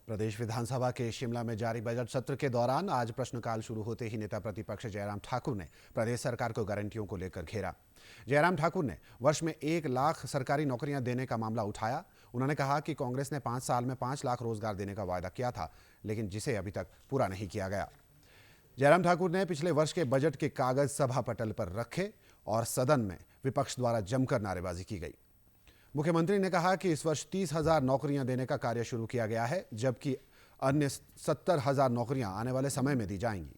प्रदेश विधानसभा के शिमला में जारी बजट सत्र के दौरान आज प्रश्नकाल शुरू होते ही नेता प्रतिपक्ष जयराम ठाकुर ने प्रदेश सरकार को गारंटियों को लेकर घेरा। जयराम ठाकुर ने वर्ष में 1 लाख सरकारी नौकरियां देने का मामला उठाया। उन्होंने कहा कि कांग्रेस ने 5 साल में 5 लाख रोजगार देने का वायदा किया था, लेकिन जिसे अभी तक पूरा नहीं किया गया। जयराम ठाकुर ने पिछले वर्ष के बजट के कागज सभा पटल पर रखे और सदन में विपक्ष द्वारा जमकर नारेबाजी की गई। मुख्यमंत्री ने कहा कि इस वर्ष 30,000 नौकरियां देने का कार्य शुरू किया गया है, जबकि अन्य 70,000 नौकरियां आने वाले समय में दी जाएंगी।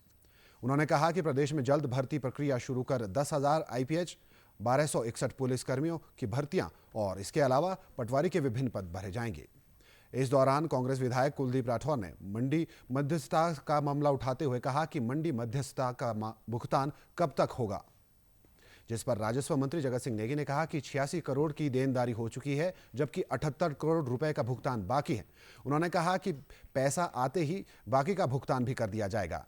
उन्होंने कहा कि प्रदेश में जल्द भर्ती प्रक्रिया शुरू कर 10,000 आईपीएच, 1261 पुलिसकर्मियों की भर्तियां और इसके अलावा पटवारी के विभिन्न पद भरे जाएंगे। इस दौरान कांग्रेस विधायक कुलदीप राठौर ने मंडी मध्यस्थता का मामला उठाते हुए कहा कि मंडी मध्यस्थता का भुगतान कब तक होगा, जिस पर राजस्व मंत्री जगत सिंह नेगी ने कहा कि 86 करोड़ की देनदारी हो चुकी है, जबकि 78 करोड़ रुपए का भुगतान बाकी है। उन्होंने कहा कि पैसा आते ही बाकी का भुगतान भी कर दिया जाएगा।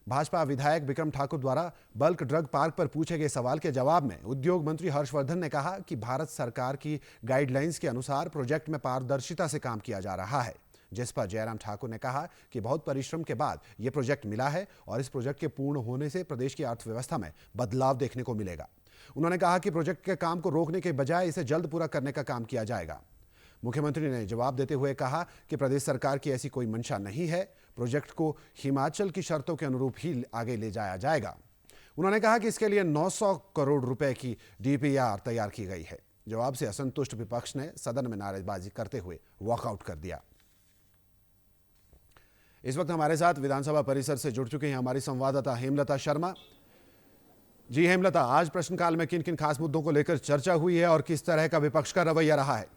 भाजपा विधायक विक्रम ठाकुर द्वारा बल्क ड्रग पार्क पर पूछे गए सवाल के जवाब में उद्योग मंत्री हर्षवर्धन ने कहा कि भारत सरकार की गाइडलाइंस के अनुसार प्रोजेक्ट में पारदर्शिता से काम किया जा रहा है, जिस पर जयराम ठाकुर ने कहा कि बहुत परिश्रम के बाद यह प्रोजेक्ट मिला है और इस प्रोजेक्ट के पूर्ण होने से प्रदेश की अर्थव्यवस्था में बदलाव देखने को मिलेगा। उन्होंने कहा कि प्रोजेक्ट के काम को रोकने के बजाय इसे जल्द पूरा करने का काम किया जाएगा। मुख्यमंत्री ने जवाब देते हुए कहा कि प्रदेश सरकार की ऐसी कोई मंशा नहीं है, प्रोजेक्ट को हिमाचल की शर्तों के अनुरूप ही आगे ले जाया जाएगा। उन्होंने कहा कि इसके लिए 900 करोड़ रुपए की डीपीआर तैयार की गई है। जवाब से असंतुष्ट विपक्ष ने सदन में नारेबाजी करते हुए वॉकआउट कर दिया। इस वक्त हमारे साथ विधानसभा परिसर से जुड़ चुके हैं हमारी संवाददाता हेमलता शर्मा। जी हेमलता, आज प्रश्नकाल में किन किन खास मुद्दों को लेकर चर्चा हुई है और किस तरह का विपक्ष का रवैया रहा है?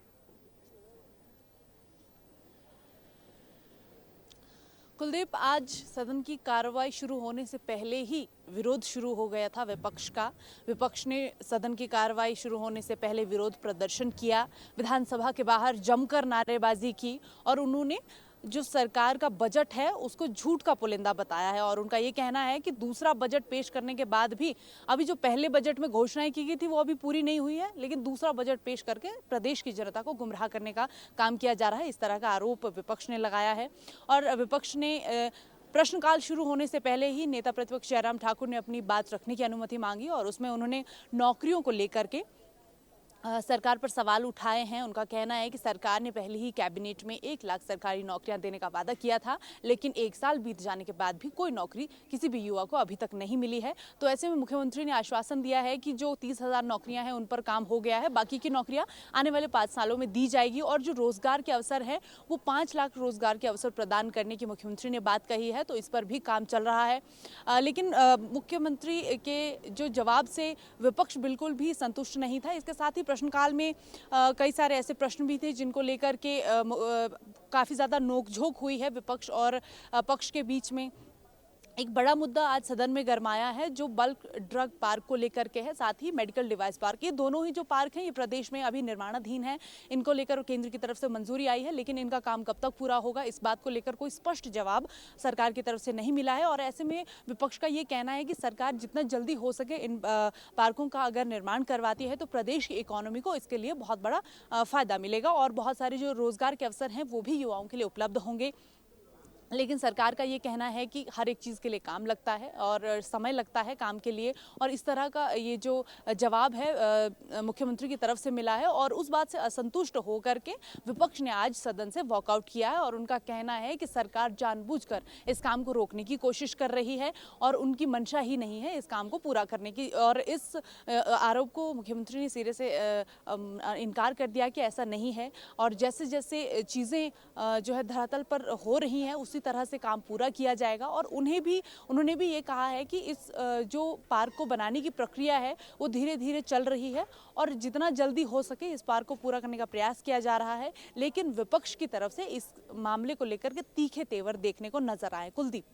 कुलदीप, आज सदन की कार्रवाई शुरू होने से पहले ही विरोध शुरू हो गया था विपक्ष का। विपक्ष ने सदन की कार्रवाई शुरू होने से पहले विरोध प्रदर्शन किया, विधानसभा के बाहर जमकर नारेबाजी की और उन्होंने जो सरकार का बजट है उसको झूठ का पुलिंदा बताया है। और उनका ये कहना है कि दूसरा बजट पेश करने के बाद भी अभी जो पहले बजट में घोषणाएं की गई थी वो अभी पूरी नहीं हुई है, लेकिन दूसरा बजट पेश करके प्रदेश की जनता को गुमराह करने का काम किया जा रहा है। इस तरह का आरोप विपक्ष ने लगाया है। और विपक्ष ने प्रश्नकाल शुरू होने से पहले ही नेता प्रतिपक्ष जयराम ठाकुर ने अपनी बात रखने की अनुमति मांगी और उसमें उन्होंने नौकरियों को लेकर के सरकार पर सवाल उठाए हैं। उनका कहना है कि सरकार ने पहले ही कैबिनेट में 1 लाख सरकारी नौकरियां देने का वादा किया था, लेकिन 1 साल बीत जाने के बाद भी कोई नौकरी किसी भी युवा को अभी तक नहीं मिली है। तो ऐसे में मुख्यमंत्री ने आश्वासन दिया है कि जो 30,000 नौकरियां हैं उन पर काम हो गया है, बाकी की नौकरियां आने वाले 5 सालों में दी जाएगी और जो रोजगार के अवसर है वो 5 लाख रोजगार के अवसर प्रदान करने की मुख्यमंत्री ने बात कही है। तो इस पर भी काम चल रहा है। लेकिन मुख्यमंत्री के जो जवाब से विपक्ष बिल्कुल भी संतुष्ट नहीं था। इसके साथ ही प्रश्नकाल में कई सारे ऐसे प्रश्न भी थे जिनको लेकर के काफ़ी ज़्यादा नोकझोंक हुई है विपक्ष और पक्ष के बीच में। एक बड़ा मुद्दा आज सदन में गरमाया है जो बल्क ड्रग पार्क को लेकर के है, साथ ही मेडिकल डिवाइस पार्क। ये दोनों ही जो पार्क हैं ये प्रदेश में अभी निर्माणाधीन है। इनको लेकर केंद्र की तरफ से मंजूरी आई है, लेकिन इनका काम कब तक पूरा होगा इस बात को लेकर कोई स्पष्ट जवाब सरकार की तरफ से नहीं मिला है। और ऐसे में विपक्ष का ये कहना है कि सरकार जितना जल्दी हो सके इन पार्कों का अगर निर्माण करवाती है तो प्रदेश की इकोनॉमी को इसके लिए बहुत बड़ा फायदा मिलेगा और बहुत सारे जो रोजगार के अवसर हैं वो भी युवाओं के लिए उपलब्ध होंगे। लेकिन सरकार का ये कहना है कि हर एक चीज़ के लिए काम लगता है और समय लगता है काम के लिए, और इस तरह का ये जो जवाब है मुख्यमंत्री की तरफ से मिला है और उस बात से असंतुष्ट होकर के विपक्ष ने आज सदन से वॉकआउट किया है। और उनका कहना है कि सरकार जानबूझकर इस काम को रोकने की कोशिश कर रही है और उनकी मंशा ही नहीं है इस काम को पूरा करने की। और इस आरोप को मुख्यमंत्री ने सिरे से इनकार कर दिया कि ऐसा नहीं है और जैसे जैसे चीज़ें जो है धरातल पर हो रही हैं उसी तरह से काम पूरा किया जाएगा। और उन्होंने भी ये कहा है कि इस जो पार्क को बनाने की प्रक्रिया है वो धीरे धीरे चल रही है और जितना जल्दी हो सके इस पार्क को पूरा करने का प्रयास किया जा रहा है। लेकिन विपक्ष की तरफ से इस मामले को लेकर के तीखे तेवर देखने को नजर आए। कुलदीप।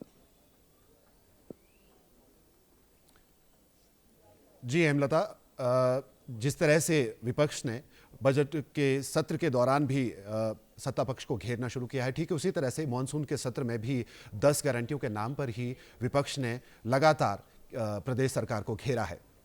जी हेमलता, जिस तरह से विपक्ष ने बजट के सत्र के दौरान भी सत्ता पक्ष को घेरना शुरू किया है, ठीक है उसी तरह से मॉनसून के सत्र में भी 10 गारंटियों के नाम पर ही विपक्ष ने लगातार प्रदेश सरकार को घेरा है।